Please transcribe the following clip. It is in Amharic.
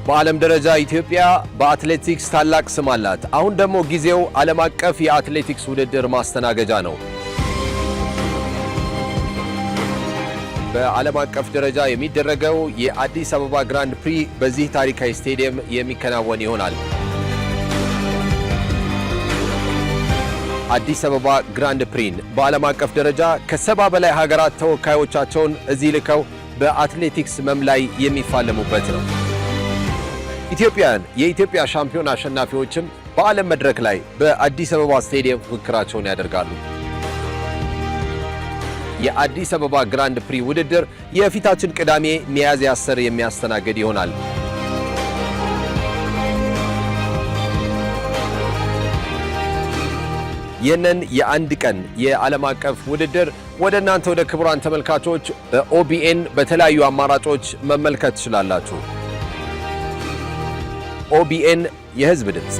በዓለም ደረጃ ኢትዮጵያ በአትሌቲክስ ታላቅ ስም አላት። አሁን ደግሞ ጊዜው ዓለም አቀፍ የአትሌቲክስ ውድድር ማስተናገጃ ነው። በዓለም አቀፍ ደረጃ የሚደረገው የአዲስ አበባ ግራንድ ፕሪ በዚህ ታሪካዊ ስቴዲየም የሚከናወን ይሆናል። አዲስ አበባ ግራንድ ፕሪን በዓለም አቀፍ ደረጃ ከ70 በላይ ሀገራት ተወካዮቻቸውን እዚህ ልከው በአትሌቲክስ መም ላይ የሚፋለሙበት ነው። ኢትዮጵያውያን የኢትዮጵያ ሻምፒዮን አሸናፊዎችም በዓለም መድረክ ላይ በአዲስ አበባ ስቴዲየም ፉክክራቸውን ያደርጋሉ። የአዲስ አበባ ግራንድ ፕሪ ውድድር የፊታችን ቅዳሜ ሚያዝያ 10 የሚያስተናግድ ይሆናል። ይህንን የአንድ ቀን የዓለም አቀፍ ውድድር ወደ እናንተ ወደ ክቡራን ተመልካቾች በኦቢኤን በተለያዩ አማራጮች መመልከት ትችላላችሁ። ኦቢኤን የሕዝብ ድምፅ